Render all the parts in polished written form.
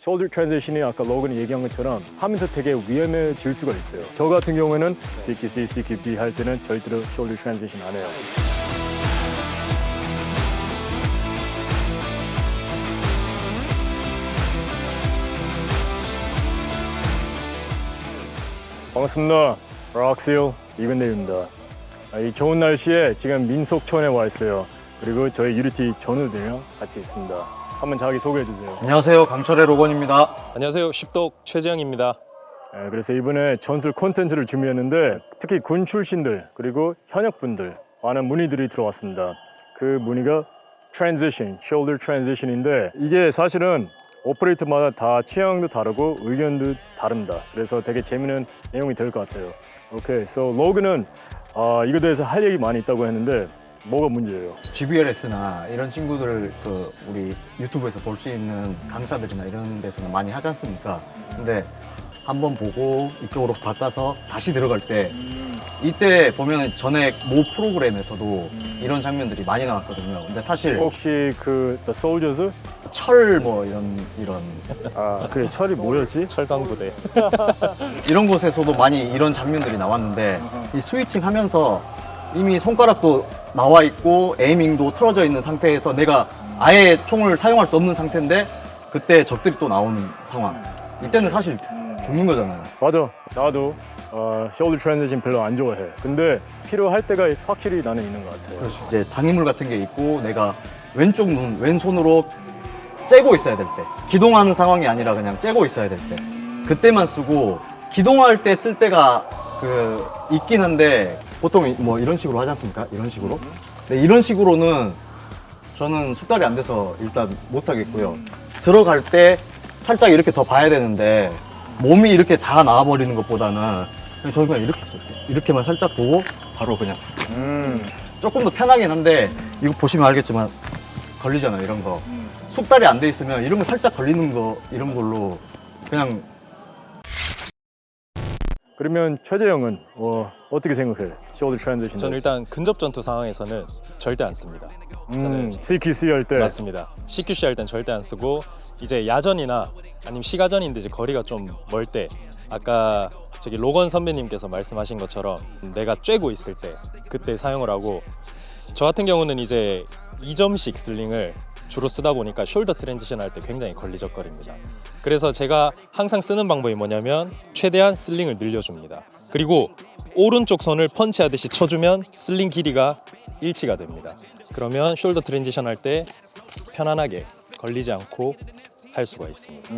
shoulder transition이 아까 로건이 얘기한 것처럼 하면서 되게 위험해질 수가 있어요. 저 같은 경우에는 CQC, CQB 할 때는 절대로 shoulder transition 안 해요. 반갑습니다. 락실 이근대입니다. 이 좋은 날씨에 지금 민속촌에 와 있어요. 그리고 저희 유리티 전우들이랑 같이 있습니다. 한번 자기 소개해 주세요. 안녕하세요, 강철의 로건입니다. 안녕하세요. 십독 최재영입니다. 그래서 이번에 전술 콘텐츠를 준비했는데 특히 군 출신들 그리고 현역분들 많은 문의들이 들어왔습니다. 그 문의가 transition, shoulder transition인데 이게 사실은 오퍼레이터마다 다 취향도 다르고 의견도 다릅니다. 그래서 되게 재밌는 내용이 될 것 같아요. 오케이, so 로그는 이거에 대해서 할 얘기 많이 있다고 했는데 뭐가 문제예요? GBLS나 이런 친구들 우리 유튜브에서 볼 수 있는 강사들이나 이런 데서는 많이 하지 않습니까? 근데 한번 보고 이쪽으로 바꿔서 다시 들어갈 때 이때 보면 전에 모 프로그램에서도 이런 장면들이 많이 나왔거든요. 근데 사실 혹시 그 The Soldiers? 철 뭐 이런 그 철이 뭐였지? 철강부대. 이런 곳에서도 많이 이런 장면들이 나왔는데 이 스위칭 하면서 이미 손가락도 나와 있고 에이밍도 틀어져 있는 상태에서 내가 아예 총을 사용할 수 없는 상태인데 그때 적들이 또 나오는 상황. 이때는 사실 죽는 거잖아요. 맞아. 나도 shoulder transition 별로 안 좋아해. 근데 필요할 때가 확실히 나는 있는 것 같아요. 그렇죠. 이제 장애물 같은 게 있고 내가 왼쪽 눈, 왼손으로 째고 있어야 될 때, 기동하는 상황이 아니라 그냥 째고 있어야 될 때, 그때만 쓰고 기동할 때 쓸 때가 있긴 한데 보통 뭐 이런 식으로 하지 않습니까? 이런 식으로. 근데 이런 식으로는 저는 숙달이 안 돼서 일단 못 하겠고요. 들어갈 때 살짝 이렇게 더 봐야 되는데 몸이 이렇게 다 나와버리는 것보다는 저는 그냥 이렇게 쓸게요. 이렇게만 살짝 보고 바로 그냥 조금 더 편하긴 한데 이거 보시면 알겠지만 걸리잖아요, 이런 거. 숙달이 안 돼 있으면 이런 거 살짝 걸리는 거 이런 걸로 그냥. 그러면 최재형은 어떻게 생각해? shoulder transition. 저는 일단 근접 전투 상황에서는 절대 안 씁니다. CQC 할 때. 맞습니다. CQC 할 땐 절대 안 쓰고 이제 야전이나 아니면 시가전인데 이제 거리가 좀 멀 때 아까 저기 로건 선배님께서 말씀하신 것처럼 내가 쬐고 있을 때 그때 사용을 하고 저 같은 경우는 이제 2점씩 슬링을 주로 쓰다 보니까 숄더 트랜지션 할 때 굉장히 걸리적거립니다. 그래서 제가 항상 쓰는 방법이 뭐냐면 최대한 슬링을 늘려줍니다. 그리고 오른쪽 손을 펀치하듯이 쳐주면 슬링 길이가 일치가 됩니다. 그러면 숄더 트랜지션 할 때 편안하게 걸리지 않고 할 수가 있습니다.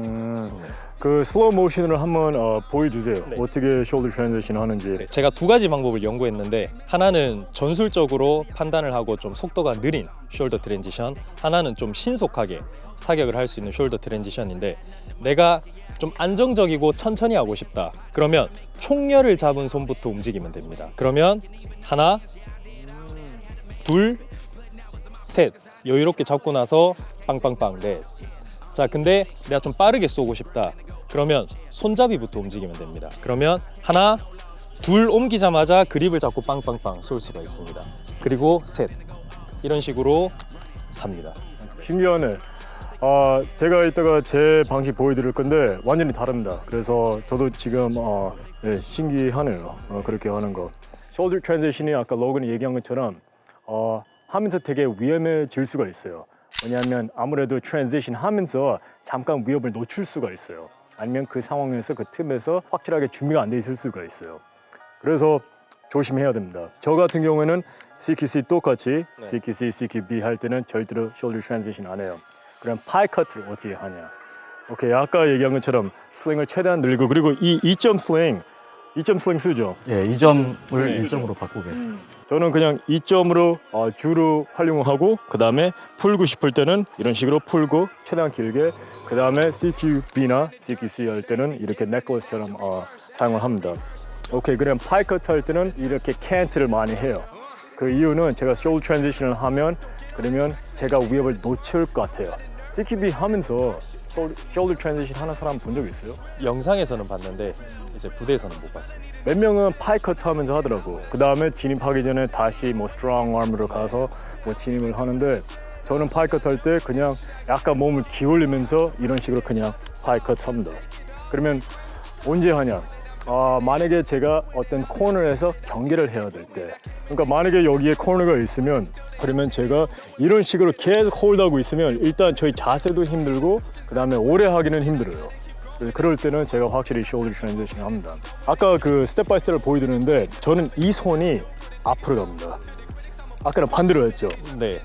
그 슬로우 모션으로 한번 보여주세요. 네. 어떻게 shoulder transition 하는지. 네, 제가 두 가지 방법을 연구했는데 하나는 전술적으로 판단을 하고 좀 속도가 느린 숄더 트랜지션, 하나는 좀 신속하게 사격을 할 수 있는 숄더 트랜지션인데 내가 좀 안정적이고 천천히 하고 싶다. 그러면 총열을 잡은 손부터 움직이면 됩니다. 그러면 하나, 둘, 셋 여유롭게 잡고 나서 빵빵빵 넷. 자, 근데 내가 좀 빠르게 쏘고 싶다. 그러면 손잡이부터 움직이면 됩니다. 그러면 하나, 둘 옮기자마자 그립을 잡고 빵빵빵 쏠 수가 있습니다. 그리고 셋 이런 식으로 합니다. 신기하네. 제가 이따가 제 방식 보여드릴 건데 완전히 다릅니다. 그래서 저도 지금 네, 신기하네요. 그렇게 하는 거. shoulder transition이 아까 로건이 얘기한 것처럼 하면서 되게 위험해질 수가 있어요. 왜냐하면 아무래도 transition 하면서 잠깐 위협을 놓칠 수가 있어요. 아니면 그 상황에서 그 틈에서 확실하게 준비가 안 돼 있을 수가 있어요. 그래서 조심해야 됩니다. 저 같은 경우에는 CQC 똑같이 CQC, CQB 할 때는 절대로 shoulder transition 안 해요. 그럼 파이 커트를 어떻게 하냐? 오케이, 아까 얘기한 것처럼 슬링을 최대한 늘리고 그리고 이 2점 슬링 쓰죠? 예, 2점을 1점으로 바꾸게. 저는 그냥 2점으로 주로 활용하고 그 다음에 풀고 싶을 때는 이런 식으로 풀고 최대한 길게 그 다음에 CQB나 CQC 할 때는 이렇게 넥클래스처럼 사용을 합니다. 오케이, 그럼 파이 커트 할 때는 이렇게 캔트를 많이 해요. 그 이유는 제가 shoulder transition을 하면 그러면 제가 위협을 놓칠 것 같아요. CQB 하면서 shoulder transition 하는 사람 본 적 있어요? 영상에서는 봤는데 이제 부대에서는 못 봤습니다. 몇 명은 파이 커트 하면서 하더라고. 그 다음에 진입하기 전에 다시 뭐 스트롱 아머로 가서 뭐 진입을 하는데 저는 파이 커트 할 때 그냥 약간 몸을 기울이면서 이런 식으로 그냥 하이컷 합니다. 그러면 언제 하냐? 만약에 제가 어떤 코너에서 경기를 해야 될 때, 그러니까 만약에 여기에 코너가 있으면 그러면 제가 이런 식으로 계속 홀드하고 있으면 일단 저희 자세도 힘들고 그 다음에 오래 하기는 힘들어요. 그래서 그럴 때는 제가 확실히 숄더 트랜지션 합니다. 아까 그 스텝 바이 스텝을 보여드렸는데 저는 이 손이 앞으로 갑니다. 아까는 반대로 했죠. 네.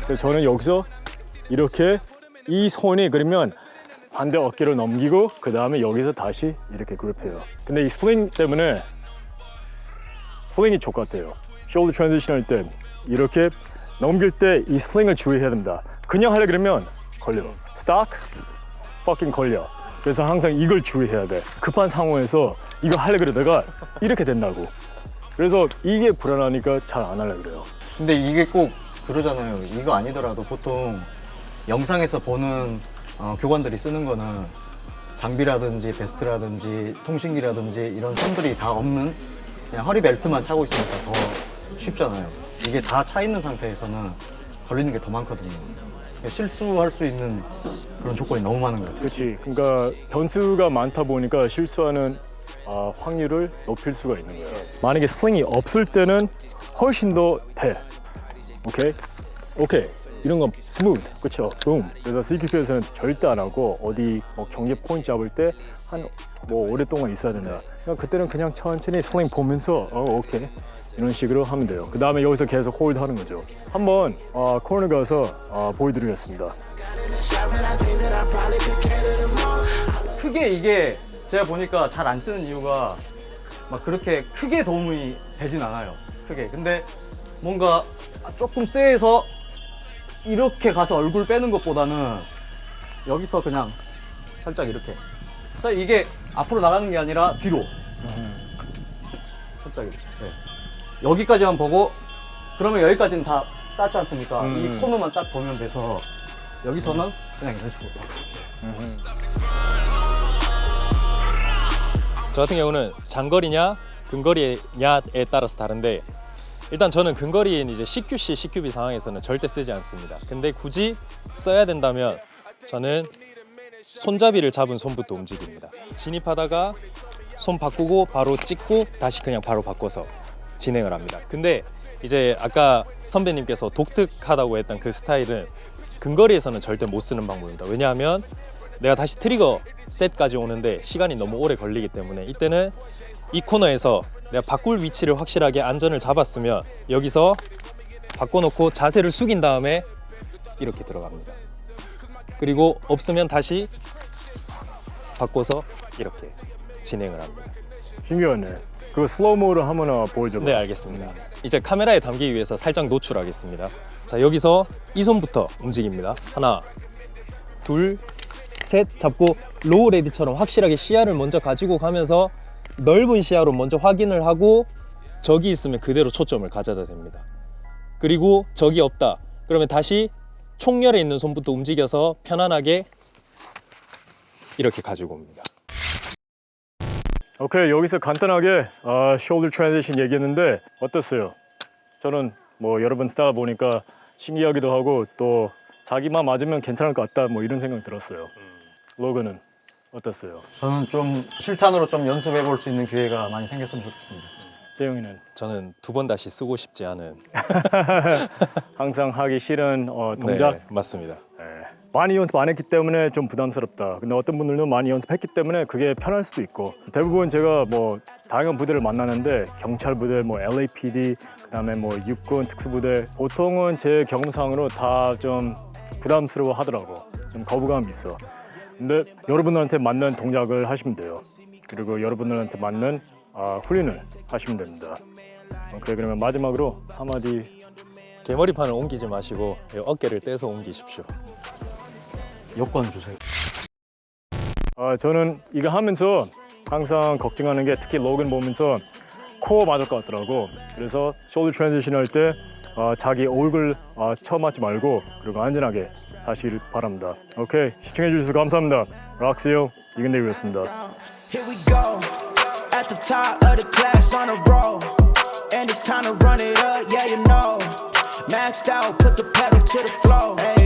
그래서 저는 여기서 이렇게 이 손이 그러면 반대 어깨로 넘기고 그 다음에 여기서 다시 이렇게 그립해요. 근데 이 슬링 때문에 슬링이 족같아요. 숄더 트랜지션 할 때 이렇게 넘길 때 이 슬링을 주의해야 됩니다. 그냥 하려 그러면 걸려. 스탁, fucking 걸려. 그래서 항상 이걸 주의해야 돼. 급한 상황에서 이거 하려 그러다가 이렇게 된다고. 그래서 이게 불안하니까 잘 안 하려 그래요. 근데 이게 꼭 그러잖아요. 이거 아니더라도 보통 영상에서 보는 교관들이 쓰는 거는 장비라든지 베스트라든지 통신기라든지 이런 선들이 다 없는 그냥 허리 벨트만 차고 있으니까 더 쉽잖아요. 이게 다 차 있는 상태에서는 걸리는 게 더 많거든요. 실수할 수 있는 그런 조건이 너무 많은 것 같아요. 그렇지. 그러니까 변수가 많다 보니까 실수하는 확률을 높일 수가 있는 거예요. 만약에 슬링이 없을 때는 훨씬 더 돼. 오케이. 이런 건 스무드, 그렇죠? 붐. 그래서 CQP에서는 절대 안 하고 어디 뭐 경기 포인트 잡을 때 한 뭐 오랫동안 있어야 된다. 그때는 그냥 천천히 슬링 보면서 오케이 이런 식으로 하면 돼요. 그 다음에 여기서 계속 홀드 하는 거죠. 한번 코너 가서 보여드리겠습니다. 크게 이게 제가 보니까 잘 안 쓰는 이유가 막 그렇게 크게 도움이 되진 않아요. 크게. 근데 뭔가 조금 쎄해서 이렇게 가서 얼굴 빼는 것보다는 여기서 그냥 살짝 이렇게. 이게 앞으로 나가는 게 아니라 뒤로. 살짝 이렇게. 네. 여기까지만 보고 그러면 여기까지는 다 땄지 않습니까? 이 코너만 딱 보면 돼서 여기서는 그냥 이런 식으로. 저 같은 경우는 장거리냐 근거리냐에 따라서 다른데 일단 저는 근거리인 이제 CQC, CQB 상황에서는 절대 쓰지 않습니다. 근데 굳이 써야 된다면 저는 손잡이를 잡은 손부터 움직입니다. 진입하다가 손 바꾸고 바로 찍고 다시 그냥 바로 바꿔서 진행을 합니다. 근데 이제 아까 선배님께서 독특하다고 했던 그 스타일은 근거리에서는 절대 못 쓰는 방법입니다. 왜냐하면 내가 다시 트리거 셋까지 오는데 시간이 너무 오래 걸리기 때문에 이때는 이 코너에서 내가 바꿀 위치를 확실하게 안전을 잡았으면 여기서 바꿔놓고 자세를 숙인 다음에 이렇게 들어갑니다. 그리고 없으면 다시 바꿔서 이렇게 진행을 합니다. 신기하네. 그거 슬로우모를 한번 보여줘봐. 네, 알겠습니다. 이제 카메라에 담기기 위해서 살짝 노출하겠습니다. 자, 여기서 이 손부터 움직입니다. 하나, 둘, 셋 잡고 로우 레디처럼 확실하게 시야를 먼저 가지고 가면서 넓은 시야로 먼저 확인을 하고 적이 있으면 그대로 초점을 가져다 됩니다. 그리고 적이 없다. 그러면 다시 총열에 있는 손부터 움직여서 편안하게 이렇게 가지고 옵니다. 오케이, 여기서 간단하게 숄더 트랜지션 얘기했는데 어땠어요? 저는 뭐 여러 번 쓰다가 보니까 신기하기도 하고 또 자기만 맞으면 괜찮을 것 같다 뭐 이런 생각 들었어요. 로건은 어땠어요? 저는 좀 실탄으로 좀 연습해 볼 수 있는 기회가 많이 생겼으면 좋겠습니다. 대영이는 저는 두 번 다시 쓰고 싶지 않은 항상 하기 싫은 동작? 네, 맞습니다. 네. 많이 연습 안 했기 때문에 좀 부담스럽다. 근데 어떤 분들은 많이 연습했기 때문에 그게 편할 수도 있고 대부분 제가 뭐 다양한 부대를 만나는데 경찰 부대, 뭐 LAPD, 그다음에 뭐 육군 특수부대 보통은 제 경험상으로 다 좀 부담스러워 하더라고. 좀 거부감이 있어. 근데 여러분들한테 맞는 동작을 하시면 돼요. 그리고 여러분들한테 맞는 훈련을 하시면 됩니다. 오케이, 그러면 마지막으로 한마디. 개머리판을 옮기지 마시고 어깨를 떼서 옮기십시오. 여권 주세요. 저는 이거 하면서 항상 걱정하는 게 특히 로건 보면서 코어 맞을 것 같더라고. 그래서 숄더 트랜지션 할 때 자기 얼굴 쳐맞지 말고 그리고 안전하게 하시길 바랍니다. 오케이, 시청해 주셔서 감사합니다. 락스요 이근대위였습니다. Here we go, at the top of the class on a roll, and it's time to run it up, yeah you know, maxed out, put the pedal to to the floor. Ay,